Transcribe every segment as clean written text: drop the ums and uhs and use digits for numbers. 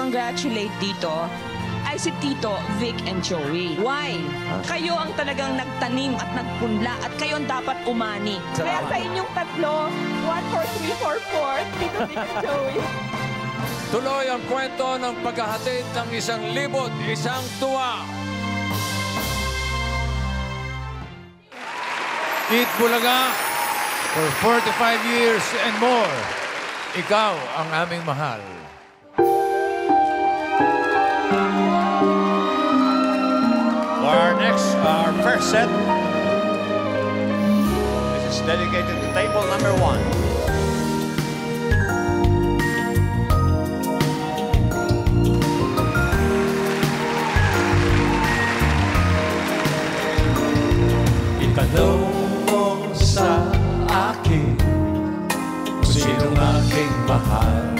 i-congratulate dito ay si Tito, Vic, and Joey. Why? Kayo ang talagang nagtanim at nagpunla at kayo ang dapat umani. Kaya sa inyong tatlo, 1, 4, 3, 4, 4, Tito, Vic, and Joey. Tuloy ang kwento ng paghahatid ng 1,000 tuwa. Eat Bulaga for 45 years and more. Ikaw ang aming mahal. Our first set. This is dedicated to table number 1. Itanong mo sa akin kung sinong aking mahal.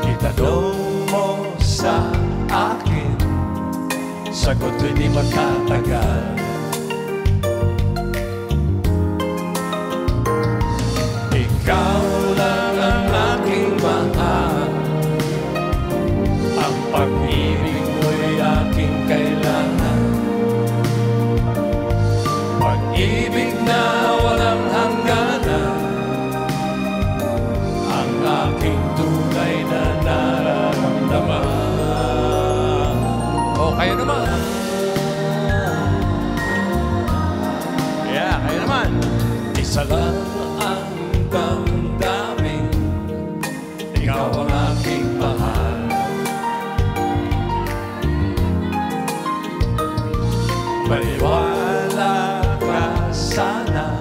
Itanong mo sa akin, sagot hindi magtatagal. Ikaw lang ang aking mahal, ang pag-ibig mo'y aking kailangan. Pag-ibig na walang hangganan, ang aking tunay na nararamdaman. O, kayo naman. Yeah, kayo naman. Isa lang ang damdamin, ikaw ang aking mahal. Maniwala ka sana,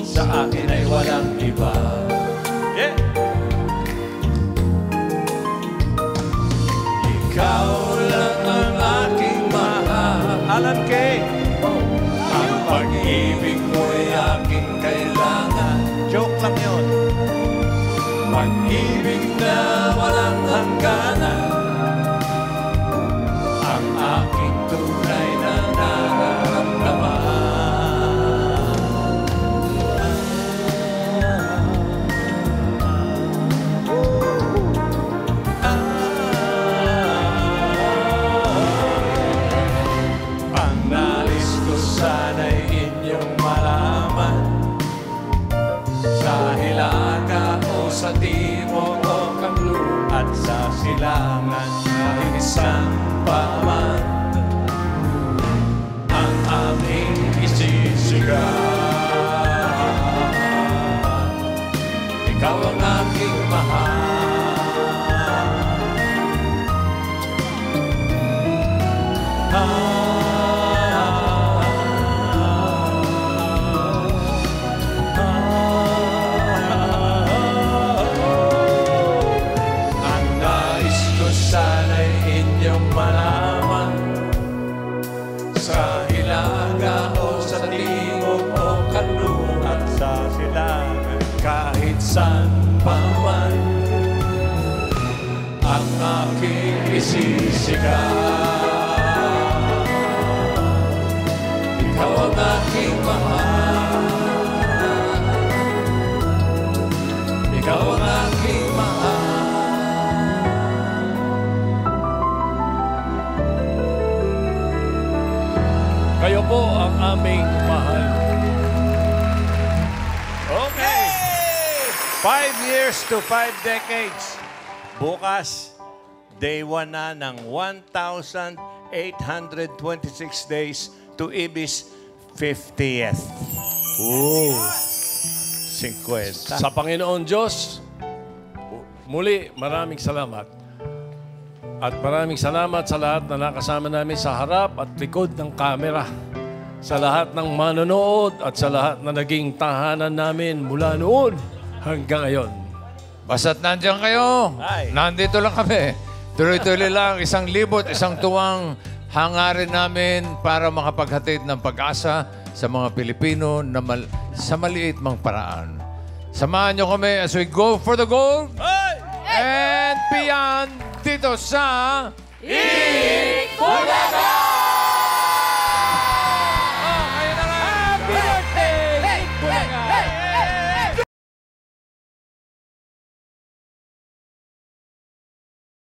sa akin ay walang iba. Yeah. Ikaw lang ang aking mahal. Alan Kay. Ang pag-ibig mo'y aking kailangan. Joke lang yun. Pag-ibig na walang hangganan, ang aking tunay na nararamdaman. Ang nais ko sana'y inyong malaman, sa hilaga o sa timog o kanluran at sa silangan, kahit isang paman ang aming isisigaw. Ikaw ang aking mahal, ang nais ko sana'y inyong malaman, sa hilaga o sa timog o kanluran At sa silangan. kahit saan pa man, ang aking isisigaw. Ikaw ang aking mahal, ikaw ang aking mahal. Kayo po ang aming mahal. Okay. 5 years to 5 decades. Bukas, day 1 na ng 1,826 days to Ibis 50th. Ooh. 50. Sa Panginoon Diyos, muli maraming salamat. At maraming salamat sa lahat na nakasama namin sa harap at likod ng kamera. Sa lahat ng manonood at sa lahat na naging tahanan namin mula noon hanggang ngayon. Basta't nandiyan kayo, Ay. nandito lang kami. Tuloy-tuloy lang, 1,000 tuwang hangarin namin para makapaghatid ng pag-asa sa mga Pilipino na sa maliit mang paraan. Samahan niyo kami as we go for the gold and beyond dito sa Eat Bulaga!